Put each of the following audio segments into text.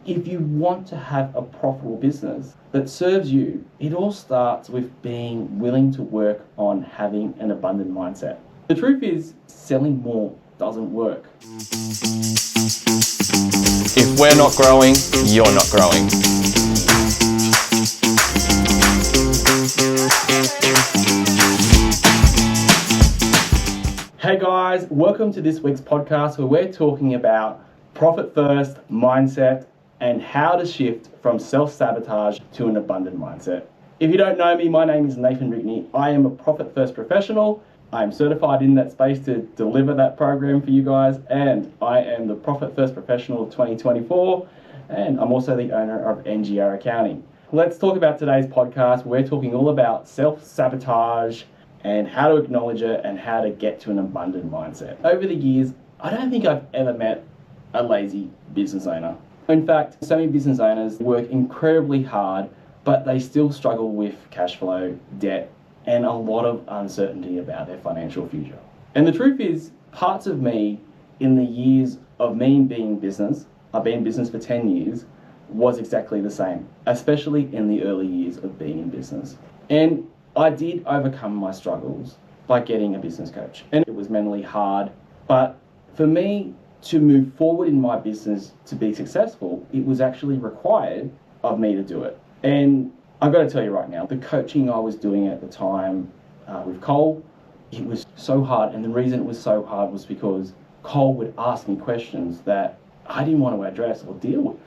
If you want to have a profitable business that serves you, it all starts with being willing to work on having an abundant mindset. The truth is, selling more doesn't work. If we're not growing, you're not growing. Hey guys, welcome to this week's podcast where we're talking about profit first mindset and how to shift from self-sabotage to an abundant mindset. If you don't know me, my name is Nathan Rickney. I am a profit first professional. I am certified in that space to deliver that program for you guys, and I am the Profit First Professional of 2024, and I'm also the owner of NGR Accounting. Let's talk about today's podcast. We're talking all about self-sabotage and how to acknowledge it and how to get to an abundant mindset. Over the years, I don't think I've ever met a lazy business owner. In fact, so many business owners work incredibly hard, but they still struggle with cash flow, debt, and a lot of uncertainty about their financial future. And the truth is, parts of me in the years of me being in business, I've been in business for 10 years, was exactly the same, especially in the early years of being in business. And I did overcome my struggles by getting a business coach. And it was mentally hard, but for me to move forward in my business to be successful, it was actually required of me to do it. And I've got to tell you right now, the coaching I was doing at the time with Cole, it was so hard. And the reason it was so hard was because Cole would ask me questions that I didn't want to address or deal with.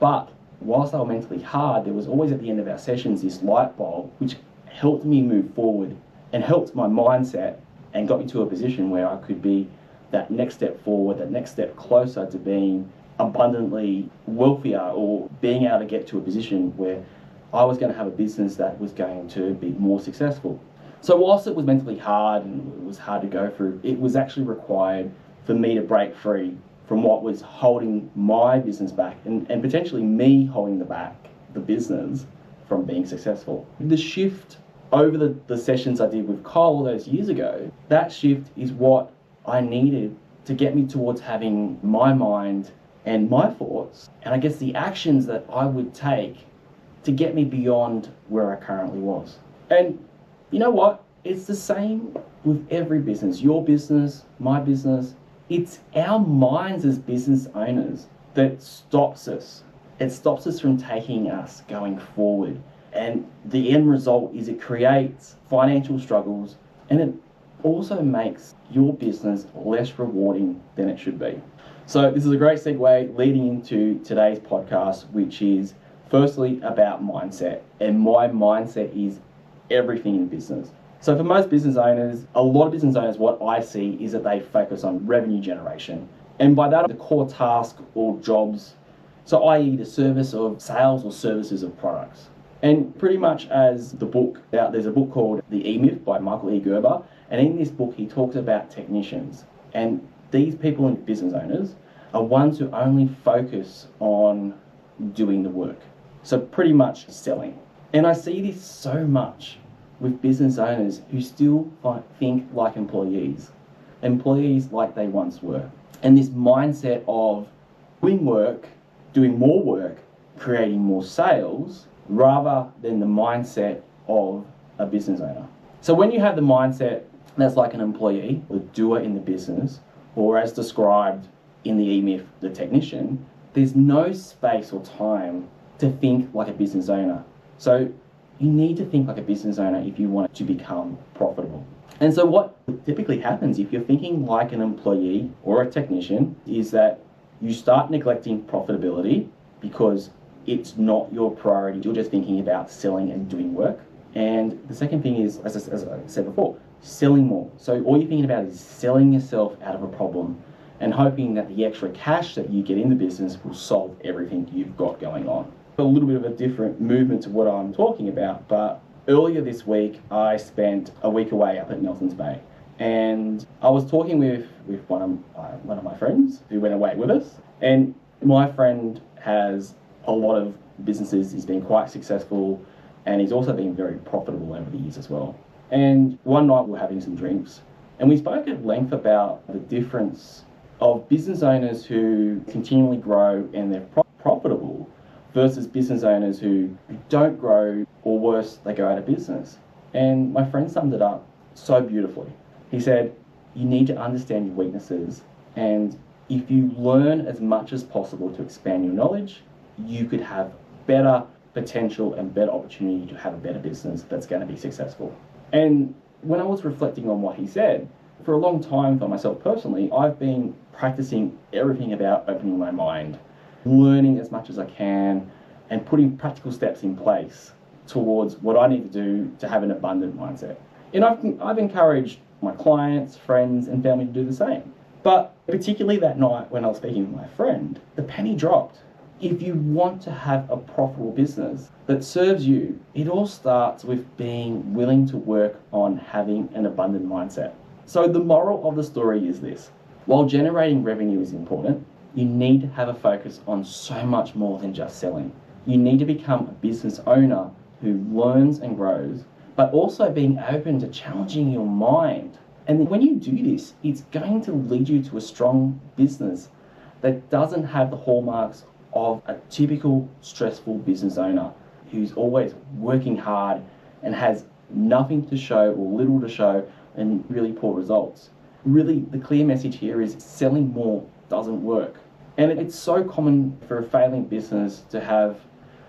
But whilst they were mentally hard, there was always at the end of our sessions this light bulb, which helped me move forward and helped my mindset and got me to a position where I could be that next step forward, that next step closer to being abundantly wealthier or being able to get to a position where I was going to have a business that was going to be more successful. So whilst it was mentally hard and it was hard to go through, it was actually required for me to break free from what was holding my business back and potentially me holding the business from being successful. The shift over the sessions I did with Cole all those years ago, that shift is what I needed to get me towards having my mind and my thoughts, and I guess the actions that I would take to get me beyond where I currently was. And you know what? It's the same with every business, your business, my business. It's our minds as business owners that stops us. It stops us from taking us going forward. And the end result is it creates financial struggles, and it also makes your business less rewarding than it should be. So this is a great segue leading into today's podcast, which is firstly about mindset. And my mindset is everything in business. So for most business owners, a lot of business owners, what I see is that they focus on revenue generation. And by that, the core task or jobs, so i.e. the service of sales or services of products. And pretty much as the book, there's a book called The E-Myth by Michael E. Gerber. And in this book, he talks about technicians. And these people and business owners are ones who only focus on doing the work. So pretty much selling. And I see this so much with business owners who still think like employees like they once were. And this mindset of doing work, doing more work, creating more sales, rather than the mindset of a business owner. So when you have the mindset that's like an employee, a doer in the business, or as described in the E-Myth, the technician, there's no space or time to think like a business owner. So you need to think like a business owner if you want to become profitable. And so what typically happens if you're thinking like an employee or a technician is that you start neglecting profitability because it's not your priority. You're just thinking about selling and doing work. And the second thing is, as I said before, selling more. So all you're thinking about is selling yourself out of a problem and hoping that the extra cash that you get in the business will solve everything you've got going on. A little bit of a different movement to what I'm talking about, but earlier this week, I spent a week away up at Nelson's Bay. And I was talking with one of my friends who went away with us. And my friend has a lot of businesses. He's been quite successful, and he's also been very profitable over the years as well. And one night we were having some drinks, and we spoke at length about the difference of business owners who continually grow and they're profitable versus business owners who don't grow, or worse, they go out of business. And my friend summed it up so beautifully. He said, you need to understand your weaknesses, and if you learn as much as possible to expand your knowledge, you could have better potential and better opportunity to have a better business that's going to be successful. And when I was reflecting on what he said, for a long time for myself personally, I've been practicing everything about opening my mind, learning as much as I can, and putting practical steps in place towards what I need to do to have an abundant mindset. And I've encouraged my clients, friends, and family to do the same. But particularly that night when I was speaking with my friend, the penny dropped. If you want to have a profitable business that serves you, it all starts with being willing to work on having an abundant mindset. So the moral of the story is this: while generating revenue is important, you need to have a focus on so much more than just selling. You need to become a business owner who learns and grows, but also being open to challenging your mind. And when you do this, it's going to lead you to a strong business that doesn't have the hallmarks of a typical stressful business owner who's always working hard and has nothing to show or little to show and really poor results. Really, the clear message here is selling more doesn't work. And it's so common for a failing business to have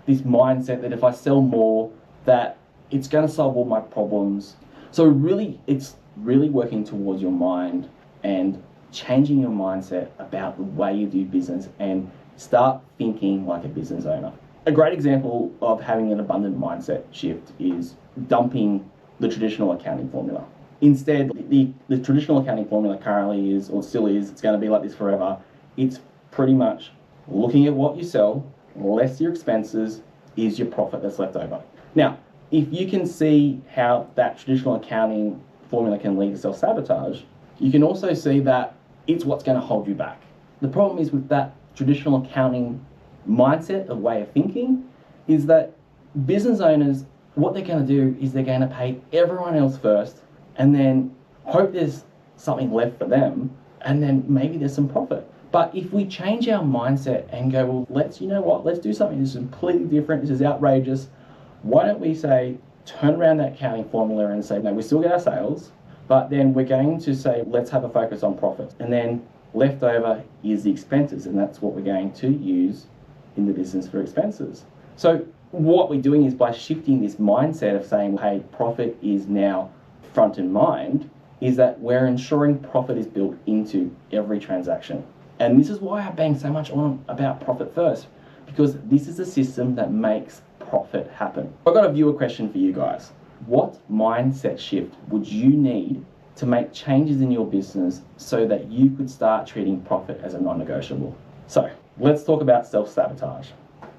this mindset that if I sell more, that it's going to solve all my problems. So really, it's really working towards your mind and changing your mindset about the way you do business and start thinking like a business owner. A great example of having an abundant mindset shift is dumping the traditional accounting formula. Instead, the traditional accounting formula currently is, or still is, it's going to be like this forever. It's pretty much looking at what you sell, less your expenses, is your profit that's left over. Now, if you can see how that traditional accounting formula can lead to self-sabotage, you can also see that it's what's going to hold you back. The problem is with that traditional accounting mindset, a way of thinking, is that business owners, what they're going to do is they're going to pay everyone else first and then hope there's something left for them, and then maybe there's some profit. But if we change our mindset and go, well, let's do something that's completely different, this is outrageous, why don't we say, turn around that accounting formula and say, no, we still get our sales, but then we're going to say, let's have a focus on profit. And then left over is the expenses, and that's what we're going to use in the business for expenses. So what we're doing is by shifting this mindset of saying, hey, profit is now front in mind, is that we're ensuring profit is built into every transaction. And this is why I bang so much on about profit first, because this is a system that makes profit happen. I've got a viewer question for you guys. What mindset shift would you need to make changes in your business so that you could start treating profit as a non-negotiable? So let's talk about self-sabotage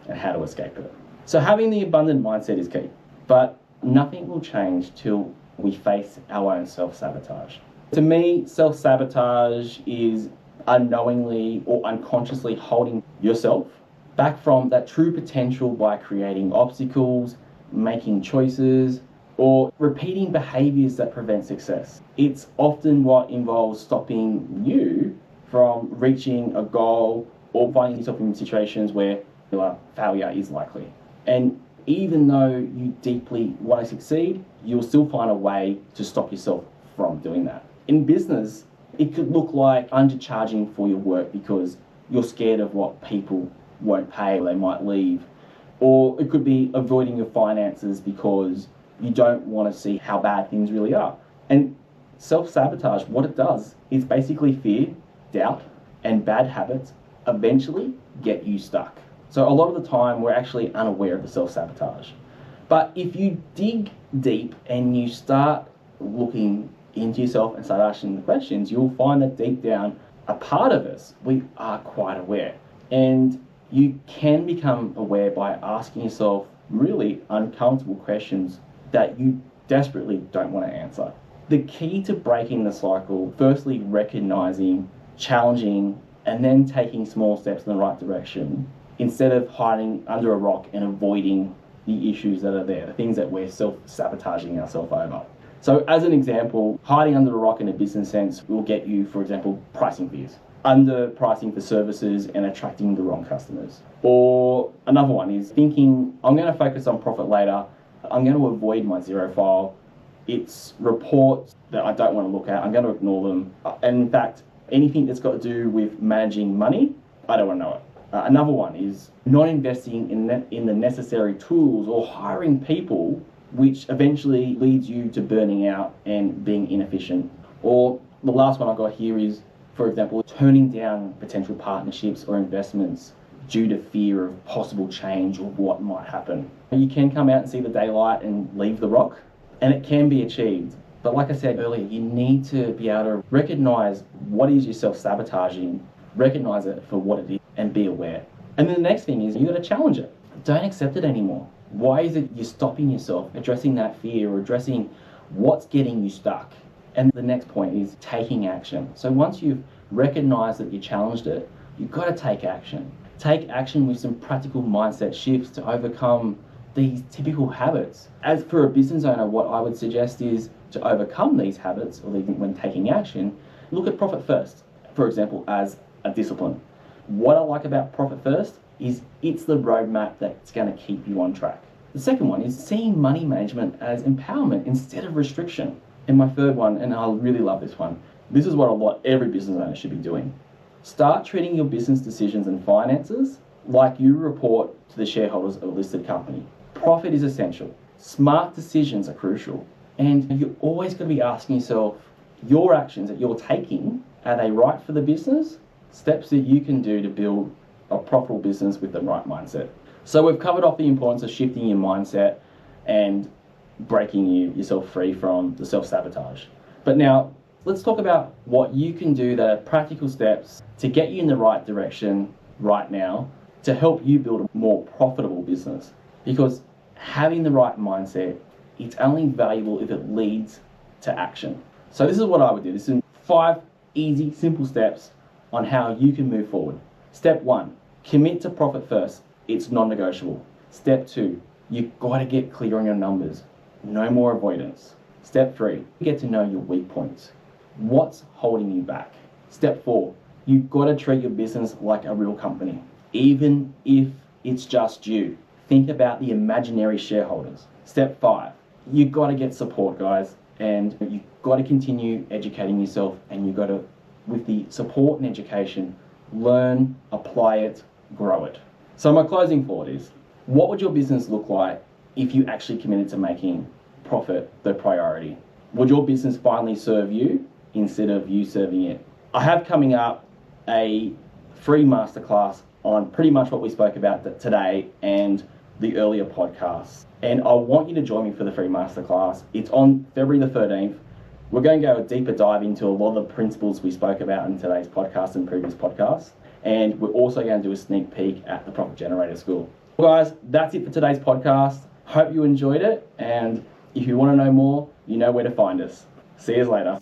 and how to escape it. So having the abundant mindset is key, but nothing will change till we face our own self-sabotage. To me, self-sabotage is unknowingly or unconsciously holding yourself back from that true potential by creating obstacles, making choices, or repeating behaviors that prevent success. It's often what involves stopping you from reaching a goal or finding yourself in situations where failure is likely. And even though you deeply want to succeed, you'll still find a way to stop yourself from doing that. In business, it could look like undercharging for your work because you're scared of what people won't pay or they might leave. Or it could be avoiding your finances because you don't want to see how bad things really are. And self-sabotage, what it does is basically fear, doubt, and bad habits eventually get you stuck. So a lot of the time we're actually unaware of the self-sabotage. But if you dig deep and you start looking into yourself and start asking the questions, you'll find that deep down, a part of us, we are quite aware. And you can become aware by asking yourself really uncomfortable questions that you desperately don't want to answer. The key to breaking the cycle, firstly recognizing, challenging, and then taking small steps in the right direction, instead of hiding under a rock and avoiding the issues that are there, the things that we're self-sabotaging ourselves over. So as an example, hiding under a rock in a business sense will get you, for example, pricing fears. underpricing for services and attracting the wrong customers. Or another one is thinking, I'm going to focus on profit later. I'm going to avoid my zero file. It's reports that I don't want to look at. I'm going to ignore them. And in fact, anything that's got to do with managing money, I don't want to know it. Another one is not investing in the necessary tools or hiring people, which eventually leads you to burning out and being inefficient. Or the last one I've got here is, for example, turning down potential partnerships or investments due to fear of possible change or what might happen. You can come out and see the daylight and leave the rock, and it can be achieved. But like I said earlier, you need to be able to recognize what is your self-sabotaging, recognize it for what it is, and be aware. And then the next thing is you got to challenge it. Don't accept it anymore. Why is it you're stopping yourself, addressing that fear or addressing what's getting you stuck? And the next point is taking action. So once you've recognized that you challenged it, you've got to take action. Take action with some practical mindset shifts to overcome these typical habits. As for a business owner, what I would suggest is to overcome these habits, or even when taking action, look at profit first, for example, as a discipline. What I like about profit first is it's the roadmap that's going to keep you on track. The second one is seeing money management as empowerment instead of restriction. And my third one, and I really love this one, this is what every business owner should be doing. Start treating your business decisions and finances like you report to the shareholders of a listed company. Profit is essential. Smart decisions are crucial. And you're always going to be asking yourself, your actions that you're taking, are they right for the business? Steps that you can do to build a profitable business with the right mindset. So we've covered off the importance of shifting your mindset and breaking yourself free from the self-sabotage. But now, let's talk about what you can do that are practical steps to get you in the right direction right now to help you build a more profitable business. Because having the right mindset, it's only valuable if it leads to action. So this is what I would do. This is 5 easy, simple steps on how you can move forward. Step 1, commit to profit first. It's non-negotiable. Step 2, you've got to get clear on your numbers. No more avoidance. Step 3, get to know your weak points. What's holding you back? Step 4, you've got to treat your business like a real company, even if it's just you. Think about the imaginary shareholders. Step 5, you've got to get support, guys, and you've got to continue educating yourself, and you've got to, with the support and education, learn, apply it, grow it. So my closing thought is, what would your business look like if you actually committed to making profit the priority? Would your business finally serve you instead of you serving it? I have coming up a free masterclass on pretty much what we spoke about today and the earlier podcasts. And I want you to join me for the free masterclass. It's on February the 13th. We're going to go a deeper dive into a lot of the principles we spoke about in today's podcast and previous podcasts. And we're also going to do a sneak peek at the Profit Generator School. Well, guys, that's it for today's podcast. Hope you enjoyed it. And if you want to know more, you know where to find us. See you later.